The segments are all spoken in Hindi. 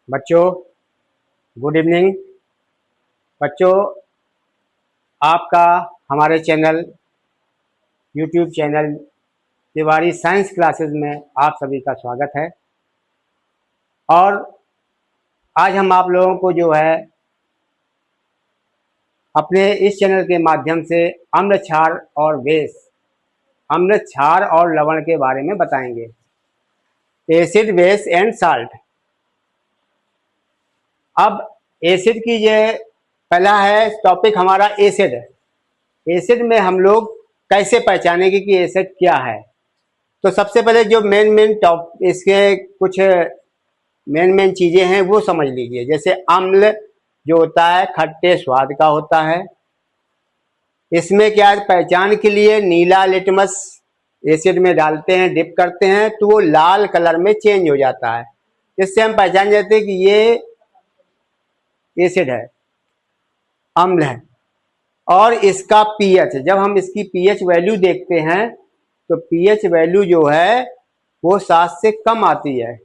बच्चों, गुड इवनिंग। बच्चों, आपका हमारे channel YouTube channel Tiwari science classes में आप सभी का स्वागत है। और आज हम आप लोगों को जो है अपने इस चैनल के माध्यम से अम्ल, क्षार और बेस, अम्ल, क्षार और लवण के बारे में बताएंगे। Acid, base and salt. अब एसिड की ये पहला है टॉपिक हमारा एसिड। एसिड में हम लोग कैसे पहचानेंगे कि एसिड क्या है। तो सबसे पहले जो मेन इसके कुछ मेन चीजें हैं वो समझ लीजिए। जैसे अम्ल जो होता है खट्टे स्वाद का होता है। इसमें क्या है, पहचान के लिए नीला लिटमस एसिड में डालते हैं, डिप करते हैं तो वो लाल कलर में चेंज हो जाता है। इससे हम पहचान जाते हैं कि ये एसिड है, अम्ल है। और इसका पीएच, जब हम इसकी पीएच वैल्यू देखते हैं तो पीएच वैल्यू जो है वो 7 से कम आती है।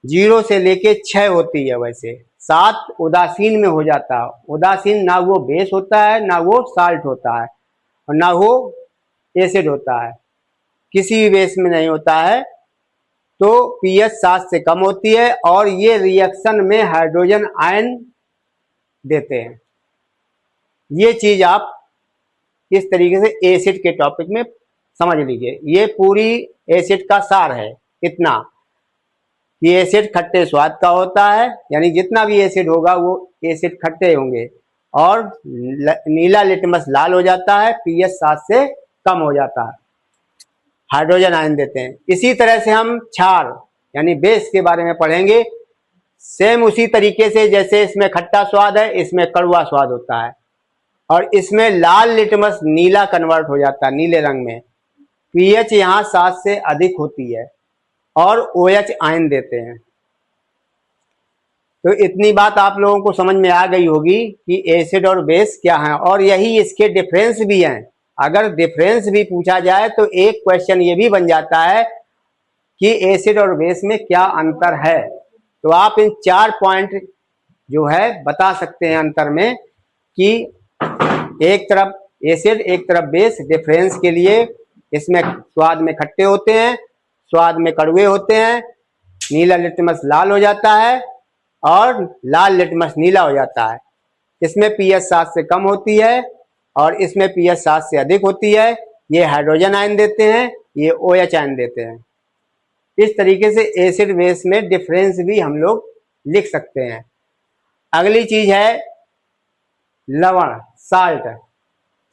0 से लेके 6 होती है। वैसे 7 उदासीन में हो जाता है। उदासीन ना वो बेस होता है, ना वो साल्ट होता है, और ना वो एसिड होता है। किसी भी बेस में नहीं होता है। तो पीएच 7 से कम होती है और ये रिएक्शन में हाइड्रोजन आयन देते हैं। ये चीज आप इस तरीके से एसिड के टॉपिक में समझ लीजिए। ये पूरी एसिड का सार है इतना। ये एसिड खट्टे स्वाद का होता है, यानी जितना भी एसिड होगा वो एसिड खट्टे होंगे। और नीला लिटमस लाल हो जाता है, पीएच 7 से कम हो जाता है, हाइड्रोजन आयन देते हैं। इसी तरह से हम क्षार यानी बेस के बारे में पढ़ेंगे। सेम उसी तरीके से जैसे इसमें खट्टा स्वाद है, इसमें कड़वा स्वाद होता है। और इसमें लाल लिटमस नीला कन्वर्ट हो जाता है, नीले रंग में। पीएच यहाँ 7 से अधिक होती है और OH आयन देते हैं। तो इतनी बात आप लोगों को समझ में आ गई होगी कि एसिड और बेस क्या है। और यही इसके डिफरेंस भी हैं। अगर डिफरेंस भी पूछा जाए तो एक क्वेश्चन ये भी बन जाता है कि एसिड और बेस में क्या अंतर है। तो आप इन 4 पॉइंट जो है बता सकते हैं अंतर में, कि एक तरफ एसिड एक तरफ बेस। डिफरेंस के लिए इसमें स्वाद में खट्टे होते हैं, स्वाद में कड़वे होते हैं। नीला लिटमस लाल हो जाता है और लाल लिटमस नीला हो जाता है। इसमें पीएच 7 से कम होती है और इसमें पीएच 7 से अधिक होती है। ये हाइड्रोजन आयन देते हैं, ये OH आयन देते हैं। इस तरीके से एसिड बेस में डिफरेंस भी हम लोग लिख सकते हैं। अगली चीज है लवण, साल्ट।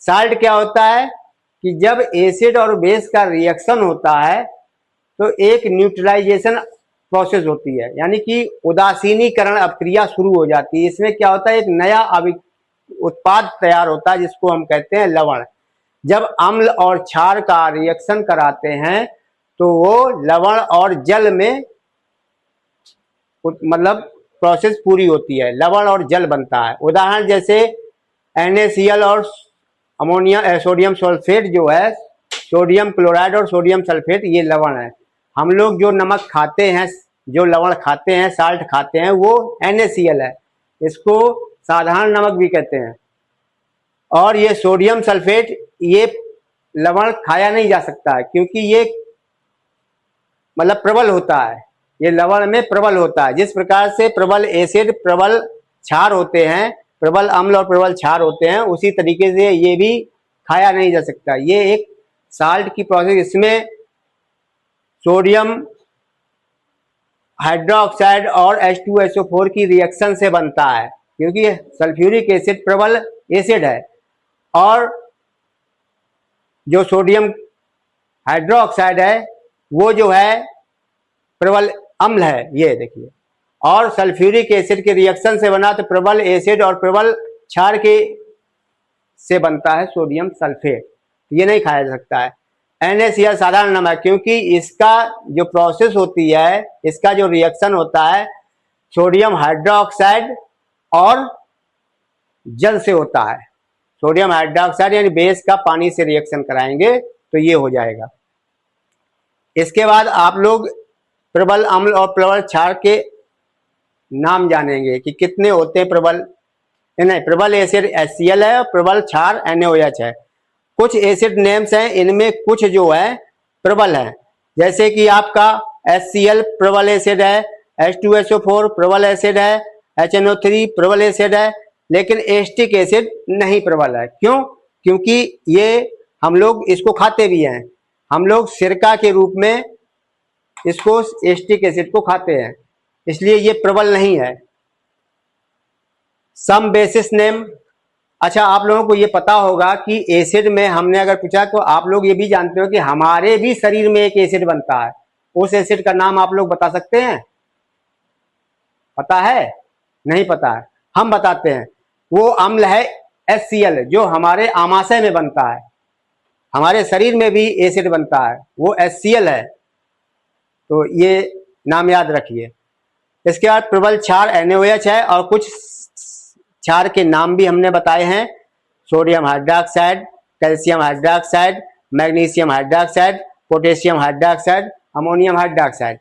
साल्ट क्या होता है कि जब एसिड और बेस का रिएक्शन होता है तो एक न्यूट्रलाइजेशन प्रोसेस होती है, यानी कि उदासीनीकरण अभिक्रिया शुरू हो जाती है। इसमें क्या होता है, एक नया उत्पाद तैयार होता है जिसको हम कहते हैं लवण। जब अम्ल और क्षार का रिएक्शन कराते हैं तो वो लवण और जल में मतलब प्रोसेस पूरी होती है, लवण और जल बनता है। उदाहरण जैसे NaCl और अमोनिया सोडियम सल्फेट जो है, सोडियम क्लोराइड और सोडियम सल्फेट, ये लवण है। हम लोग जो नमक खाते हैं, जो लवण खाते हैं, साल्ट खाते हैं, वो NaCl है। इसको साधारण नमक भी कहते हैं। और ये सोडियम सल्फेट, ये लवण खाया नहीं जा सकता है क्योंकि ये मतलब प्रबल होता है। ये लवण में प्रबल होता है। जिस प्रकार से प्रबल एसिड, प्रबल क्षार होते हैं, प्रबल अम्ल और प्रबल क्षार होते हैं, उसी तरीके से ये भी खाया नहीं जा सकता। ये एक साल्ट की प्रोसेस। इसमें सोडियम हाइड्रोक्साइड और H2SO4 की रिएक्शन से बनता है, क्योंकि सल्फ्यूरिक एसिड प्रबल एसिड है और जो सोडियम हाइड्रोक्साइड है वो जो है प्रबल अम्ल है, ये देखिए। और सल्फ्यूरिक एसिड के रिएक्शन से बना तो प्रबल एसिड और प्रबल क्षार के से बनता है सोडियम सल्फेट। ये नहीं खाया जा सकता है। NaCl साधारण नमक, क्योंकि इसका जो प्रोसेस होती है, इसका जो रिएक्शन होता है सोडियम हाइड्रोक्साइड और जल से होता है। सोडियम हाइड्रोक्साइड यानी बेस का पानी से रिएक्शन कराएंगे तो ये हो जाएगा। इसके बाद आप लोग प्रबल अम्ल और प्रबल क्षार के नाम जानेंगे कि कितने होते हैं प्रबल, नहीं प्रबल एसिड HCl है और प्रबल क्षार NaOH है। कुछ एसिड नेम्स हैं, इनमें कुछ जो है प्रबल है, जैसे कि आपका HCl प्रबल एसिड है, H2SO4 प्रबल एसिड है, HNO3 प्रबल एसिड है, लेकिन एस्टिक एसिड नहीं प्रबल है। क्यों? क्योंकि ये हम लोग इसको खाते भी हैं, हम लोग सिरका के रूप में इसको एस्टिक एसिड को खाते हैं, इसलिए ये प्रबल नहीं है। सम बेसिस नेम, अच्छा आप लोगों को ये पता होगा कि एसिड में हमने अगर पूछा तो आप लोग ये भी जानते हो कि हमारे भी शरीर में एक एसिड बनता है, उस एसिड का नाम आप लोग बता सकते हैं? पता है? नहीं पता है, हम बताते हैं। वो अम्ल है HCl, जो हमारे आमाशय में बनता है। हमारे शरीर में भी एसिड बनता है, वो HCl है, तो ये नाम याद रखिए। इसके बाद प्रबल क्षार NaOH है, और कुछ क्षार के नाम भी हमने बताए हैं, sodium hydroxide, calcium hydroxide, magnesium hydroxide, potassium hydroxide, ammonium hydroxide.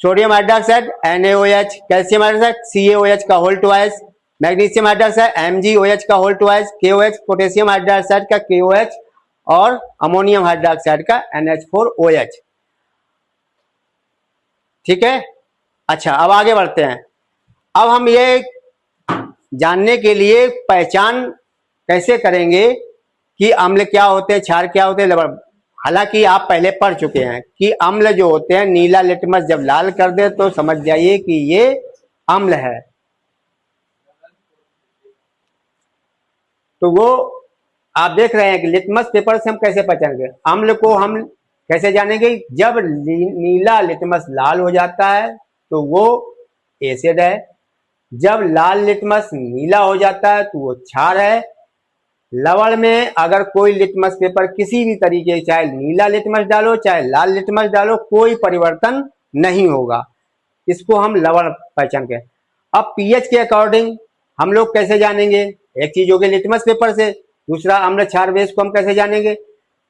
Sodium hydroxide NaOH, calcium hydroxide CaOH का whole twice, magnesium hydroxide MgOH का whole twice KOH, potassium hydroxide का KOH, और अमोनियम हाइड्रोक्साइड का NH4OH। ठीक है, अच्छा अब आगे बढ़ते हैं। अब हम ये जानने के लिए पहचान कैसे करेंगे कि अम्ल क्या होते हैं, क्षार क्या होते हैं, लवण। हालांकि आप पहले पढ़ चुके हैं कि अम्ल जो होते हैं, नीला लिटमस जब लाल कर दे तो समझ जाइए कि ये अम्ल है। तो वो आप देख रहे हैं कि लिटमस पेपर से हम कैसे पहचानेंगे अम्ल को, हम कैसे जानेंगे? जब नीला लिटमस लाल हो जाता है तो वो एसिड है, जब लाल लिटमस नीला हो जाता है तो वो क्षार है। लवण में अगर कोई लिटमस पेपर किसी भी तरीके, चाहे नीला लिटमस डालो चाहे लाल लिटमस डालो, कोई परिवर्तन नहीं होगा, इसको हम लवण पहचान के। अब पीएच के अकॉर्डिंग हम लोग कैसे जानेंगे? एक चीज हो गई लिटमस पेपर से, दूसरा अम्ल क्षार बेस को हम कैसे जानेंगे?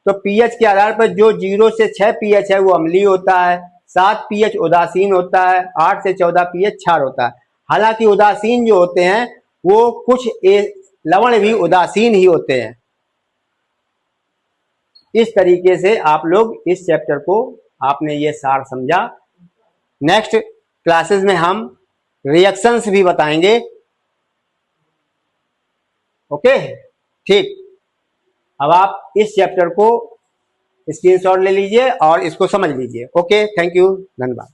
तो पीएच के आधार पर जो 0 से 6 पीएच है वो अम्लीय होता है, 7 पीएच उदासीन होता है, 8 से 14 पीएच क्षार होता है। हालांकि उदासीन जो होते हैं वो कुछ लवण भी उदासीन ही होते हैं। इस तरीके से आप लोग इस चैप्टर को आपने ये सार समझा। नेक्स्ट क्लासेस में हम रिएक्शंस भी बताएंगे। ओके, ठीक। अब आप इस चैप्टर को स्क्रीनशॉट ले लीजिए और इसको समझ लीजिए। ओके, थैंक यू, धन्यवाद।